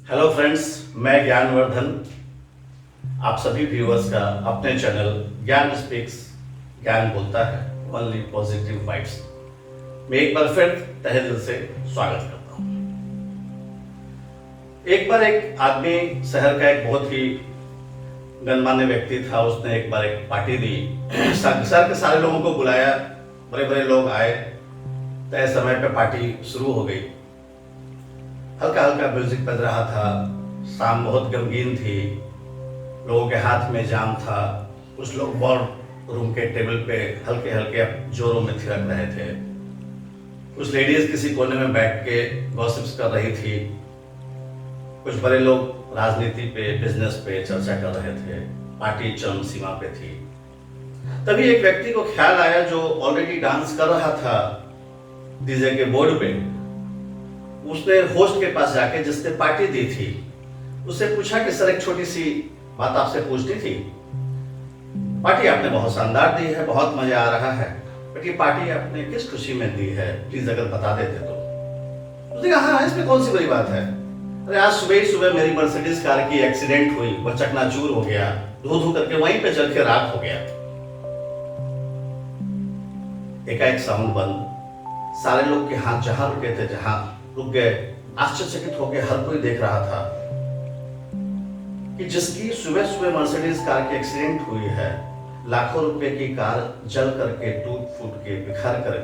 Hello friends, मैं ज्ञानवर्धन आप सभी व्यूअर्स का अपने चैनल ज्ञान स्पीक्स ज्ञान बोलता है ओनली पॉजिटिव वाइब्स मैं एक बार फिर तहे दिल से स्वागत करता हूँ। एक बार एक आदमी शहर का एक बहुत ही गणमान्य व्यक्ति था। उसने एक बार एक पार्टी दी, शहर के सारे लोगों को बुलाया, बड़े बड़े लोग आए। तय समय पे पार्टी शुरू हो गई। हल्का हल्का म्यूजिक बज रहा था, शाम बहुत गमगीन थी, लोगों के हाथ में जाम था। कुछ लोग बोर्ड रूम के टेबल पे हल्के हल्के जोरों में थिरक रहे थे। कुछ लेडीज किसी कोने में बैठ के गॉसिप्स कर रही थी। कुछ बड़े लोग राजनीति पे, बिजनेस पे चर्चा कर रहे थे। पार्टी चरम सीमा पे थी। तभी एक व्यक्ति को ख्याल आया जो ऑलरेडी डांस कर रहा था डीजे के बोर्ड पे। उसने होस्ट के पास जाके, जिसने पार्टी दी थी, उससे पूछा कि सर एक छोटी सी बात आपसे पूछनी थी। पार्टी आपने बहुत शानदार दी है, बहुत मजा आ रहा है, बट ये पार्टी आपने किस खुशी में दी है, प्लीज अगर बता देते तो। उसने कहा हाँ, इसमें कौन सी बड़ी बात है। अरे आज सुबह ही सुबह मेरी मर्सिडीज कार की एक्सीडेंट हुई, वह चकनाचूर हो गया, धो धो करके वहीं पे जल के राख हो गया। एकाएक साउंड बंद। सारे लोग के हाथ जहां रुके थे जहां रुक गए। आश्चर्यचकित होकर हर कोई देख रहा था कि जिसकी सुबह सुबह मर्सिडीज कार की एक्सीडेंट हुई है, लाखों रुपए की कार जल करके टूट फूट के बिखर कर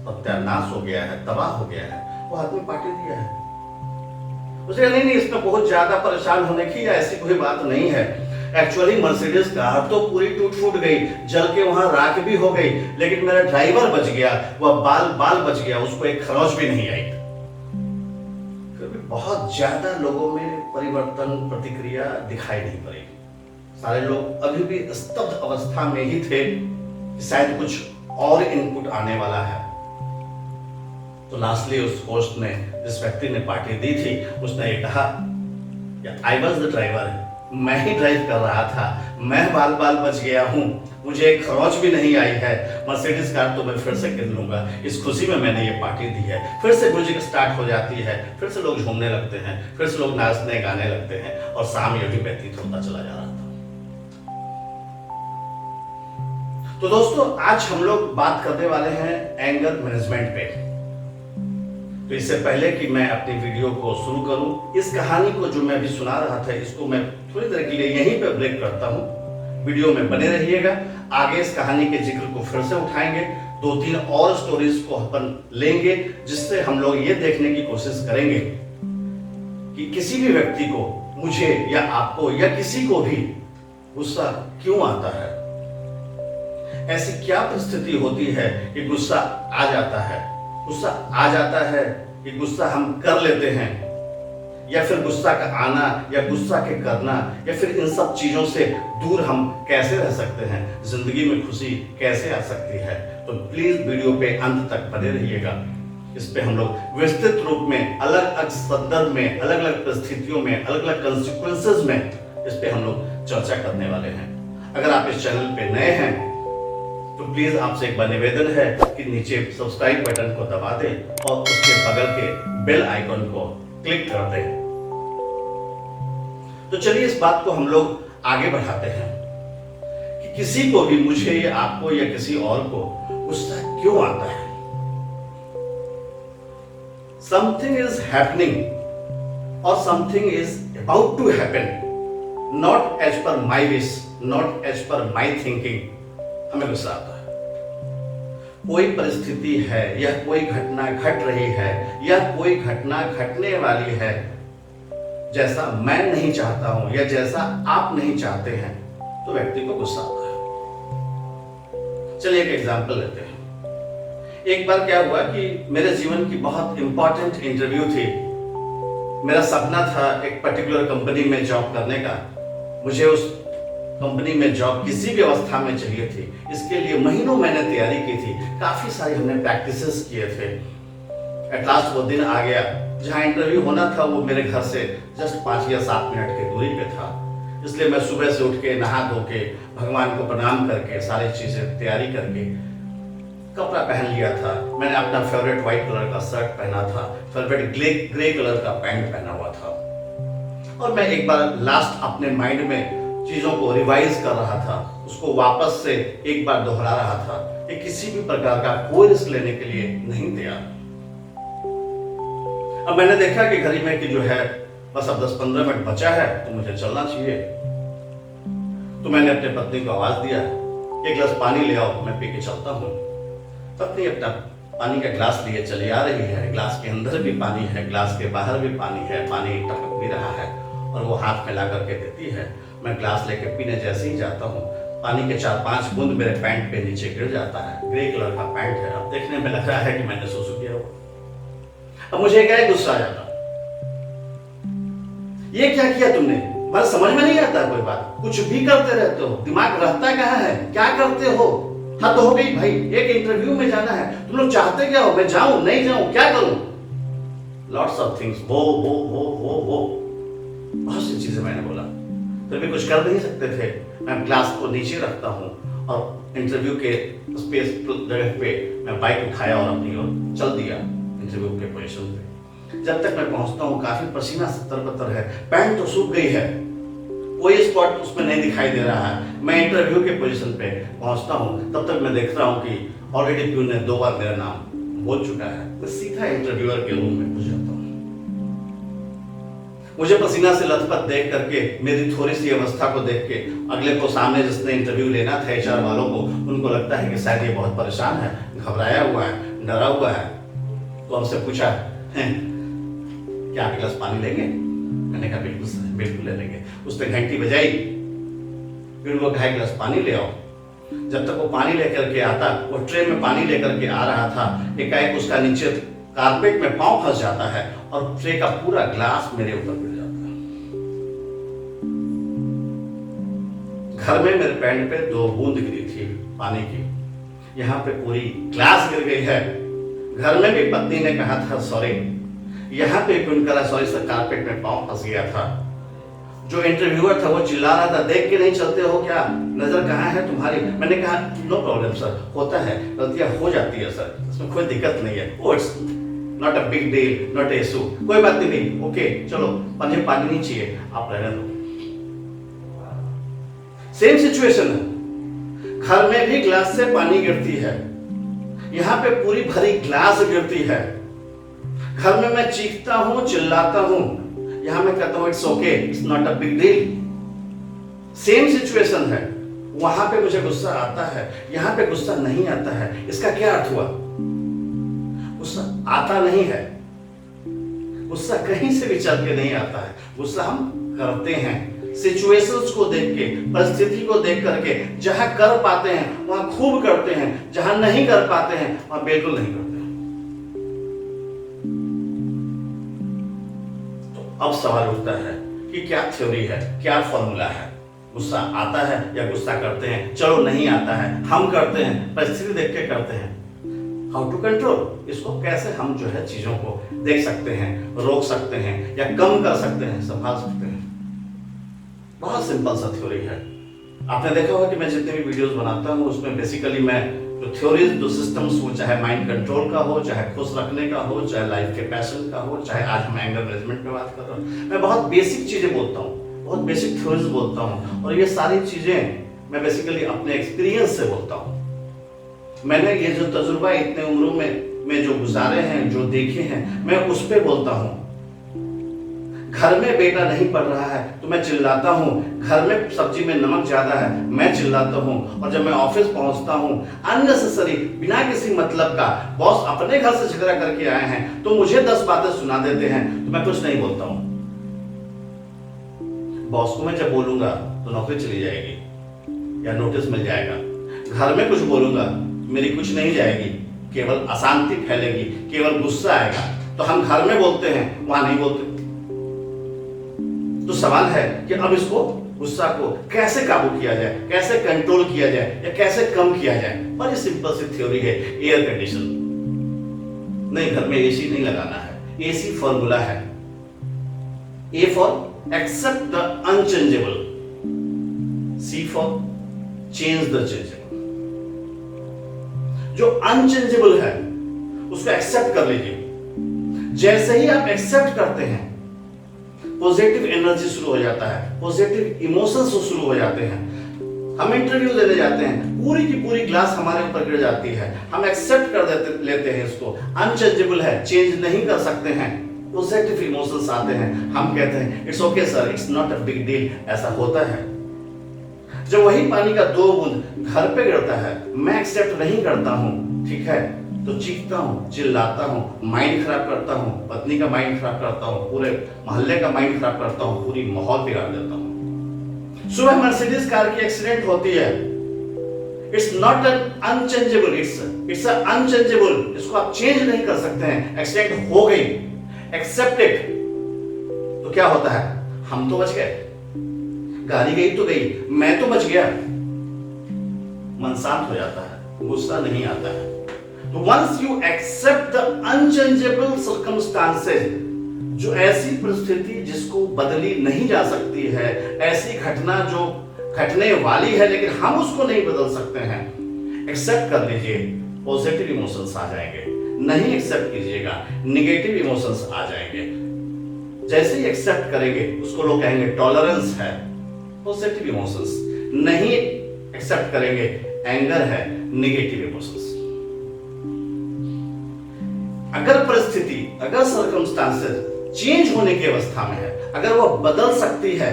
सत्यानाश हो गया है, तबाह हो गया है, वो आदमी पार्टी दिया है। उसे नहीं, इसमें बहुत ज्यादा परेशान होने की या ऐसी कोई बात नहीं है। एक्चुअली मर्सिडीज कार तो पूरी टूट फूट गई, जल के वहां राख भी हो गई, लेकिन मेरा ड्राइवर बच गया, वह बाल बाल बच गया, उसको एक खरोच भी नहीं आई। बहुत ज्यादा लोगों में परिवर्तन, प्रतिक्रिया दिखाई नहीं पड़ी। सारे लोग अभी भी स्तब्ध अवस्था में ही थे कि शायद कुछ और इनपुट आने वाला है। तो लास्टली उस होस्ट ने, जिस व्यक्ति ने पार्टी दी थी, उसने ये कहा, आई वॉज द ड्राइवर, मैं ही ड्राइव कर रहा था, मैं बाल बाल बच गया हूं, मुझे एक खरोच भी नहीं आई है, मर्सिडीज कार तो मैं फिर से खरीद लूंगा, इस खुशी में मैंने ये पार्टी दी है। फिर से म्यूजिक स्टार्ट हो जाती है, फिर से लोग झूमने लगते हैं, फिर से लोग नाचने गाने लगते हैं, और शाम ये भी व्यतीत होता चला जा रहा था। तो दोस्तों, आज हम लोग बात करने वाले हैं एंगर मैनेजमेंट पे। तो इससे पहले कि मैं अपनी वीडियो को शुरू करूं, इस कहानी को जो मैं अभी सुना रहा था, इसको मैं थोड़ी देर के लिए यहीं पे ब्रेक करता हूं। वीडियो में बने रहिएगा। आगे इस कहानी के जिक्र को फिर से उठाएंगे, 2-3 और स्टोरीज को अपन लेंगे, जिससे हम लोग ये देखने की कोशिश करेंगे कि किसी भी व्यक्ति को, मुझे या आपको या किसी को भी गुस्सा क्यों आता है। ऐसी क्या परिस्थिति होती है कि गुस्सा आ जाता है। गुस्सा आ जाता है कि गुस्सा हम कर लेते हैं, या फिर गुस्सा का आना या गुस्सा के करना, या फिर इन सब चीजों से दूर हम कैसे रह सकते हैं, जिंदगी में खुशी कैसे आ सकती है। तो प्लीज वीडियो पे अंत तक बने रहिएगा। इस पे हम लोग विस्तृत रूप में, अलग अलग संदर्भ में, अलग अलग परिस्थितियों में, अलग अलग कंसिक्वेंसेस में इस पे हम लोग चर्चा करने वाले हैं। अगर आप इस चैनल पे नए हैं तो प्लीज आपसे एक बार निवेदन है कि नीचे सब्सक्राइब बटन को दबा दें और उसके बगल के बेल आइकन को क्लिक कर दें। तो चलिए इस बात को हम लोग आगे बढ़ाते हैं कि किसी को भी, मुझे या आपको या किसी और को गुस्सा क्यों आता है। समथिंग इज हैपनिंग और something is about to happen, not as per my wish, not as per my thinking, हमें गुस्सा आता है। कोई परिस्थिति है या कोई घटना घट रही है या कोई घटना घटने वाली है, जैसा मैं नहीं चाहता हूं या जैसा आप नहीं चाहते हैं, तो व्यक्ति को गुस्सा आता है। चलिए एक एग्जांपल लेते हैं। एक बार क्या हुआ कि मेरे जीवन की बहुत इंपॉर्टेंट इंटरव्यू थी। मेरा सपना था एक पर्टिकुलर कंपनी में जॉब करने का। मुझे उस कंपनी में जॉब किसी भी अवस्था में चाहिए थी। इसके लिए महीनों मैंने तैयारी की थी, काफी सारी हमने प्रैक्टिसेस किए थे। एट लास्ट वो दिन आ गया जहां इंटरव्यू होना था, वो मेरे घर से जस्ट 5 या 7 मिनट की दूरी पे था। इसलिए मैं सुबह से उठ के, नहा धो के, भगवान को प्रणाम करके, सारी चीजें तैयारी करके, कपड़ा पहन लिया था। मैंने अपना फेवरेट व्हाइट कलर का शर्ट पहना था, फेवरेट ग्रे कलर का पैंट पहना हुआ था। और मैं एक बार लास्ट अपने माइंड में चीजों को रिवाइज कर रहा था, उसको वापस से एक बार दोहरा रहा था कि किसी भी प्रकार का कोई रिस्क लेने के लिए नहीं तैयार। अब मैंने देखा कि घड़ी में कि जो है बस अब 10-15 मिनट बचा है तो मुझे चलना चाहिए। तो मैंने अपने पत्नी को आवाज दिया, एक गिलास पानी ले आओ, मैं पी के चलता हूँ। पत्नी अपना पानी का ग्लास लिए चली आ रही है। ग्लास के अंदर भी पानी है, ग्लास के बाहर भी पानी है, पानी टपक भी रहा है और वो हाथ में ला करके देती है। मैं ग्लास लेके पीने जैसे ही जाता हूँ, पानी के 4-5 बूंद मेरे पैंट पे नीचे गिर जाता है। ग्रे कलर का पैंट है, अब देखने में लग रहा है कि मैंने सुसु किया हो। अब मुझे क्या है, गुस्सा आ जाता, ये क्या किया तुमने? बस समझ में नहीं आता कोई बात, कुछ भी करते रहते हो, दिमाग रहता कहाँ है, क्या करते हो? हद हो गई भाई, एक इंटरव्यू में जाना है, तुम लोग चाहते क्या हो? मैं जाऊं नहीं जाऊं, क्या करूं? लॉट्स ऑफ थिंग्स, वो बहुत सी चीजें मैंने बोला, फिर भी कुछ कर नहीं सकते थे। मैं ग्लास को नीचे रखता हूं और इंटरव्यू के स्पेस जगह पे मैं बाइक उठाया और अपनी ओर चल दिया इंटरव्यू के पोजीशन पे। जब तक मैं पहुंचता हूं काफी पसीना सतर-पतर है, पैंट तो सूख गई है, कोई स्पॉट उसमें नहीं दिखाई दे रहा है। मैं इंटरव्यू के पोजीशन पे पहुंचता हूं, तब तक मैं देख रहा हूं कि ऑलरेडी प्यून ने 2 बार मेरा नाम बोल चुका है। मैं सीधा इंटरव्यूअर के रूम में घुस जाता हूं। मुझे पसीना से लथपथ देख करके, मेरी थोड़ी सी अवस्था को देख के, अगले को सामने जिसने इंटरव्यू लेना था HR वालों को, उनको लगता है कि शायद ये बहुत परेशान है, घबराया हुआ है, डरा हुआ है। तो हमसे पूछा, क्या आप एक गिलास पानी लेंगे? मैंने कहा बिल्कुल ले लेंगे। उसने घंटी बजाई, फिर उनको कहा गिलास पानी ले आओ। जब तक वो पानी लेकर के आता, वो ट्रे में पानी लेकर के आ रहा था, एकाएक उसका नीचे कारपेट में पांव फंस जाता है और ट्रे का पूरा ग्लास मेरे ऊपर गिर जाता है। घर में मेरे पैंट पे 2 बूंद गिरी थी पानी की, यहाँ पे पूरी ग्लास गिर गई है। घर में भी पत्नी ने कहा था सॉरी, यहाँ पे भी उनका सॉरी सर, कारपेट में पांव फंस गया था। जो इंटरव्यूअर था वो चिल्ला रहा था, देख के नहीं चलते हो क्या, नजर कहाँ है तुम्हारी? मैंने कहा नो प्रॉब्लम सर, होता है, गलतियां हो जाती है सर, इसमें कोई दिक्कत नहीं है, it's not a big deal, not a issue, कोई बात नहीं, ओके चलो, मुझे पानी नहीं चाहिए, आप रहने दो। सेम सिचुएशन है, घर में भी ग्लास से पानी गिरती है, यहाँ पे पूरी भरी ग्लास गिरती है। घर में मैं चीखता हूं, चिल्लाता हूं, यहां मैं कहता हूं it's okay, it's not a big deal. Same situation है, वहां पे मुझे गुस्सा आता है, यहां पे गुस्सा नहीं आता है। इसका क्या अर्थ हुआ? गुस्सा आता नहीं है, गुस्सा कहीं से भी चल के नहीं आता है, गुस्सा हम करते हैं। सिचुएशंस को देख के, परिस्थिति को देख करके, जहां कर पाते हैं वहां खूब करते हैं, जहां नहीं कर पाते हैं वहां बिल्कुल नहीं करते। अब सवाल उठता है कि क्या थ्योरी है, क्या फॉर्मूला है? गुस्सा आता है या गुस्सा करते हैं? चलो नहीं आता है, हम करते हैं, परिस्थिति देख के करते हैं। हाउ टू कंट्रोल, इसको कैसे हम जो है चीजों को देख सकते हैं, रोक सकते हैं या कम कर सकते हैं, संभाल सकते हैं? बहुत सिंपल सा थ्योरी है। आपने देखा होगा कि मैं जितने भी वीडियोस बनाता हूँ उसमें बेसिकली मैं जो थ्योरीज, जो सिस्टम्स हो, चाहे माइंड कंट्रोल का हो, चाहे खुश रखने का हो, चाहे लाइफ के पैशन का हो, चाहे आज हम एंगर मैनेजमेंट में बात कर रहे हैं, मैं बहुत बेसिक चीजें बोलता हूँ, बहुत बेसिक थ्योरीज बोलता हूँ और ये सारी चीजें मैं बेसिकली अपने एक्सपीरियंस से बोलता हूँ। मैंने ये जो तजुर्बा इतने उम्रों में जो गुजारे हैं, जो देखे हैं, मैं उस पर बोलता हूँ। घर में बेटा नहीं पढ़ रहा है तो मैं चिल्लाता हूँ, घर में सब्जी में नमक ज्यादा है मैं चिल्लाता हूँ, और जब मैं ऑफिस पहुंचता हूँ अननेसेसरी, बिना किसी मतलब का, बॉस अपने घर से झगड़ा करके आए हैं तो मुझे 10 बातें सुना देते हैं तो मैं कुछ नहीं बोलता हूँ। बॉस को मैं जब बोलूंगा तो नौकरी चली जाएगी या नोटिस मिल जाएगा, घर में कुछ बोलूंगा मेरी कुछ नहीं जाएगी, केवल अशांति फैलेगी, केवल गुस्सा आएगा। तो हम घर में बोलते हैं, वहां नहीं बोलते। तो सवाल है कि अब इसको, गुस्सा को कैसे काबू किया जाए, कैसे कंट्रोल किया जाए या कैसे कम किया जाए? बड़ी सिंपल सी थ्योरी है, एयर कंडीशन। नहीं, घर में एसी नहीं लगाना है, एसी फॉर्मूला है। A for accept the unchangeable, C for change the changeable. जो अनचेंजेबल है उसको एक्सेप्ट कर लीजिए। जैसे ही आप एक्सेप्ट करते हैं पॉजिटिव एनर्जी शुरू हो जाता है, पॉजिटिव इमोशंस शुरू हो जाते हैं। हम इंटरव्यू देने जाते हैं, पूरी की पूरी ग्लास हमारे ऊपर गिर जाती है, हम एक्सेप्ट कर लेते हैं इसको, अनचेंजेबल है, चेंज नहीं कर सकते हैं, पॉजिटिव इमोशंस आते हैं, हम कहते हैं it's okay sir, it's not a big deal. ऐसा होता है। जब वही पानी का 2 बूंद घर पे गिरता है, मैं एक्सेप्ट नहीं करता हूं, ठीक है, तो चीखता हूं, चिल्लाता हूं, माइंड खराब करता हूं, पत्नी का माइंड खराब करता हूं, पूरे मोहल्ले का माइंड खराब करता हूं, पूरी माहौल बिगाड़ देता हूं। सुबह मर्सिडीज कार की एक्सीडेंट होती है, it's not an unchangeable, it's unchangeable, इसको आप चेंज नहीं कर सकते हैं। एक्सीडेंट हो गई, एक्सेप्ट इट, तो क्या होता है, हम तो बच गए, गाड़ी गई तो गई, मैं तो बच गया, मन शांत हो जाता है, गुस्सा नहीं आता है। तो once you accept the unchangeable circumstances, जो ऐसी परिस्थिति जिसको बदली नहीं जा सकती है, ऐसी घटना जो घटने वाली है लेकिन हम उसको नहीं बदल सकते हैं, एक्सेप्ट कर लीजिए, पॉजिटिव इमोशंस आ जाएंगे। नहीं एक्सेप्ट कीजिएगा, निगेटिव इमोशंस आ जाएंगे। जैसे ही एक्सेप्ट करेंगे उसको लोग कहेंगे टॉलरेंस है, पॉजिटिव इमोशंस। नहीं एक्सेप्ट करेंगे, एंगर है, निगेटिव इमोशंस। अगर परिस्थिति, अगर सर्कमस्टांसेस चेंज होने की अवस्था में है, अगर वह बदल सकती है,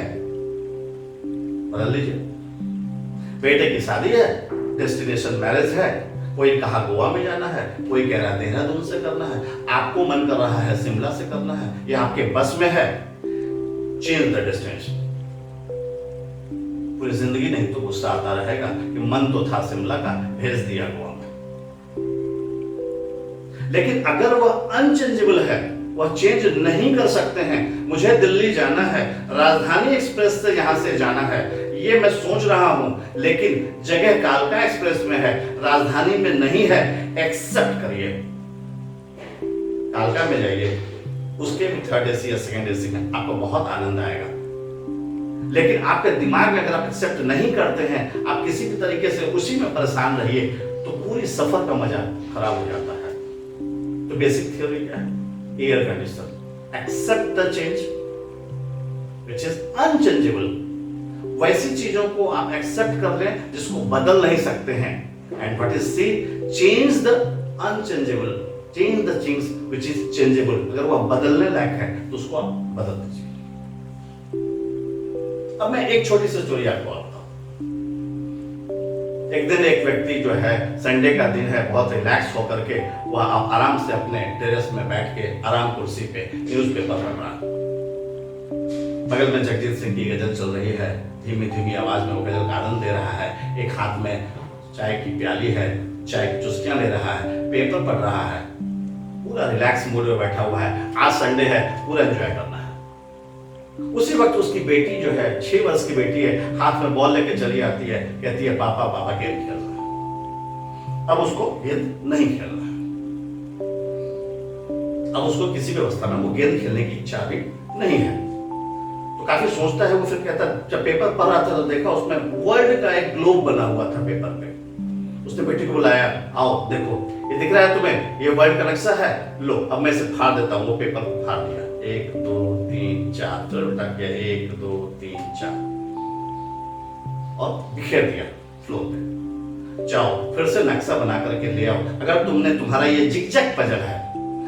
बदल लीजिए। बेटे की शादी है, डेस्टिनेशन मैरिज है, कोई कहा गोवा में जाना है, कोई कह रहा देहरादून से करना है, आपको मन कर रहा है शिमला से करना है, या आपके बस में है, चेंज द डेस्टिनेशन। पूरी जिंदगी नहीं तो गुस्सा आता रहेगा कि मन तो था शिमला का, भेज दिया गोवा में। लेकिन अगर वह अनचेंजेबल है, वह चेंज नहीं कर सकते हैं, मुझे दिल्ली जाना है, राजधानी एक्सप्रेस से यहां से जाना है, ये मैं सोच रहा हूं, लेकिन जगह कालका एक्सप्रेस में है, राजधानी में नहीं है, एक्सेप्ट करिए, कालका में जाइए, उसके भी 3rd AC या 2nd AC में आपको बहुत आनंद आएगा। लेकिन आपके दिमाग में अगर आप एक्सेप्ट नहीं करते हैं, आप किसी भी तरीके से उसी में परेशान रहिए, तो पूरी सफर का मजा खराब हो जाता है। तो बेसिक थ्योरी क्या है? Air conditioner, accept the change which is unchangeable. वैसी चीजों को आप एक्सेप्ट कर लें जिसको बदल नहीं सकते हैं। And what is C? Change the unchangeable, change the things which is changeable. अगर वह बदलने लायक है तो उसको आप बदल दीजिए। अब मैं एक छोटी सी स्टोरी आपको बताता हूं। एक दिन एक व्यक्ति जो है, संडे का दिन है, बहुत रिलैक्स होकर के वह आराम से अपने टेरेस में बैठ के आराम कुर्सी पे न्यूज़पेपर पढ़ रहा। बगल में जगजीत सिंह की गजल चल रही है, धीमी धीमी आवाज में वो गजल का आनंद ले रहा है। एक हाथ में चाय की प्याली है, चाय की चुस्कियां ले रहा है, पेपर पढ़ रहा है, पूरा रिलैक्स मूड में बैठा हुआ है। आज संडे है, पूरा एंजॉय करना है। उसी वक्त उसकी बेटी जो है, 6 वर्ष की बेटी है, हाथ में बॉल लेके चली आती है, कहती है पापा पापा गेम खेल रहा है। अब उसको गेंद नहीं खेलना है, अब उसको किसी व्यवस्था में वो गेंद खेलने की इच्छा भी नहीं है। तो काफी सोचता है वो, फिर कहता है, जब पेपर पढ़ रहा था तो देखा उसमें वर्ल्ड का एक ग्लोब बना हुआ था पेपर पे। उसने बेटी को बुलाया, आओ देखो, ये दिख रहा है तुम्हें, ये वर्ल्ड का नक्शा है, लो अब मैं इसे फाड़ देता हूँ। वो पेपर को फाड़ दिया, 1 2 3 4, चलो बेटा किया, 1 2 3 4 और बिखेर दिया फ्लोर पे। जाओ फिर से नक्शा बना करके ले आओ। अगर तुम्हारा ये जिगजैग पजल है,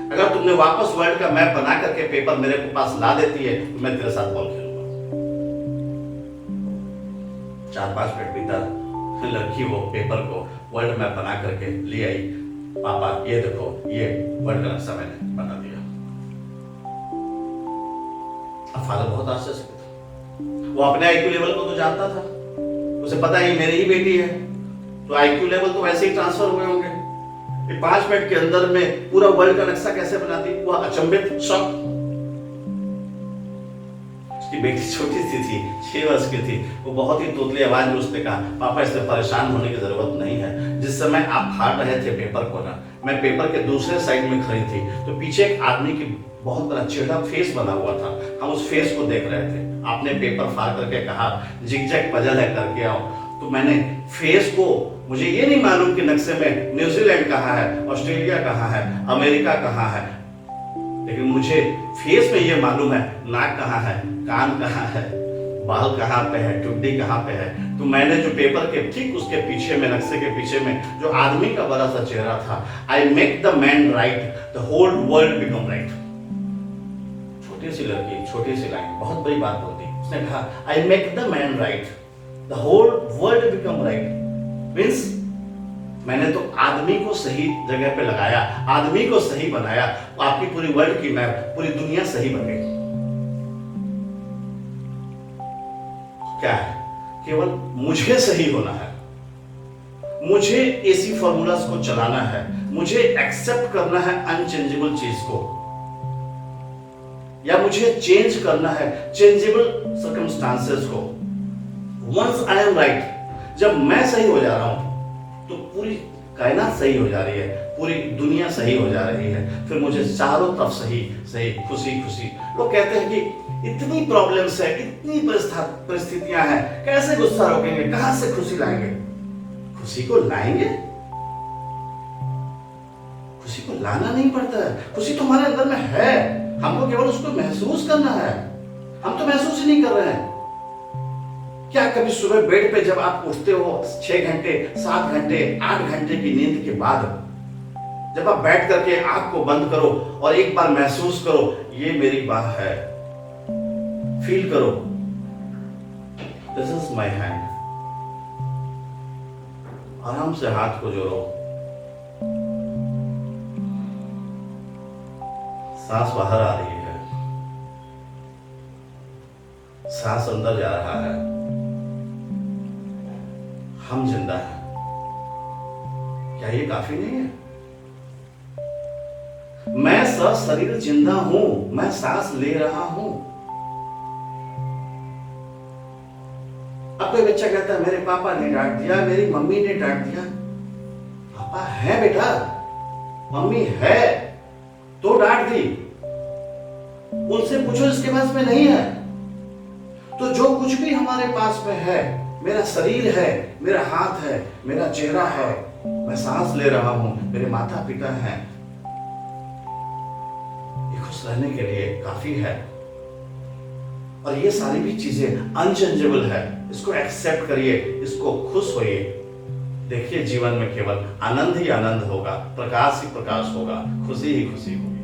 अगर तुमने वापस वर्ल्ड का मैप बना करके पेपर मेरे पास ला देती है तो मैं तेरे साथ बॉल खेलूंगा। 4-5 मिनट बीता, लड़की वो पेपर को वर्ल्ड मैप बना करके ले आई। पापा ये देखो, ये वर्ल्ड का नक्शा मैंने बना दिया। अब फादर बहुत आश्चर्य था। वो अपने आईक्यू लेवल को तो जानता था, उसे पता है मेरी ही बेटी है, तो आईक्यू लेवल तो वैसे ही ट्रांसफर हुए होंगे। 5 मिनट के अंदर में पूरा वर्ल्ड का नक्शा कैसे बनाती? वह अचंभित, शॉक। उसकी बेटी छोटी सी थी, 6 वर्ष की थी। वो बहुत ही तोतली आवाज में उसने कहा, पापा इससे परेशान होने की जरूरत नहीं है। जिस समय आप फाड़ रहे थे पेपर को ना, मैं पेपर के दूसरे साइड में खड़ी थी, तो पीछे एक आदमी की बहुत बड़ा चेहरा फेस बना हुआ था। हम उस फेस को देख रहे थे। आपने पेपर फाड़ करके कहा जिगजैग पजल है, करके आओ। तो मैंने फेस को, मुझे ये नहीं मालूम कि नक्शे में न्यूजीलैंड कहाँ है, ऑस्ट्रेलिया कहाँ है, अमेरिका कहाँ है, लेकिन मुझे फेस में ये मालूम है नाक कहाँ है, कान कहाँ है, बाल कहाँ पे है, टुड्डी कहाँ पे है। तो मैंने जो पेपर के ठीक उसके पीछे में, नक्शे के पीछे में जो आदमी का बड़ा सा चेहरा था, I make the man right, the whole world become right. छोटी सी लड़की, छोटी सी लाइन, बहुत बड़ी बात बोलती। उसने कहा I make the man right, the whole world become right. Means मैंने तो आदमी को सही जगह पे लगाया, आदमी को सही बनाया, तो आपकी पूरी वर्ल्ड की मैप, पूरी दुनिया सही बन गई। क्या है? केवल मुझे सही होना है, मुझे एसी फॉर्मूलास को चलाना है, मुझे एक्सेप्ट करना है अनचेंजेबल चीज को, या मुझे चेंज करना है चेंजेबल सर्कमस्टांसेस को। वंस आई एम राइट, जब मैं सही हो जा रहा हूं तो पूरी कायनात सही हो जा रही है, पूरी दुनिया सही हो जा रही है। फिर मुझे चारों तरफ सही सही, खुशी खुशी। लोग कहते हैं कि इतनी प्रॉब्लम्स है, इतनी परिस्थितियां हैं, कैसे गुस्सा रोकेंगे, कहां से खुशी लाएंगे? खुशी को लाएंगे, खुशी को लाना नहीं पड़ता है। खुशी तो हमारे अंदर में है, हमको केवल उसको महसूस करना है। हम तो महसूस ही नहीं कर रहे हैं। क्या कभी सुबह बेड पे जब आप उठते हो 6 घंटे, 7 घंटे, 8 घंटे की नींद के बाद, जब आप बैठ करके आंख को बंद करो और एक बार महसूस करो ये मेरी बाह है, फील करो दिस इज माई हैंड, आराम से हाथ को जोड़ो, सांस बाहर आ रही है, सांस अंदर जा रहा है, हम जिंदा हैं। क्या ये काफी नहीं है? मैं सशरीर जिंदा हूं, मैं सांस ले रहा हूं। अब कोई बच्चा कहता है मेरे पापा ने डांट दिया, मेरी मम्मी ने डांट दिया। पापा है बेटा, मम्मी है तो डांट दी, उनसे पूछो इसके पास में नहीं है। तो जो कुछ भी हमारे पास में है, मेरा शरीर है, मेरा हाथ है, मेरा चेहरा है, मैं सांस ले रहा हूं, मेरे माता पिता हैं, ये खुश रहने के लिए काफी है। और ये सारी भी चीजें अनचेंजेबल है, इसको एक्सेप्ट करिए, इसको खुश होइए। देखिए जीवन में केवल आनंद ही आनंद होगा, प्रकाश ही प्रकाश होगा, खुशी ही खुशी होगी।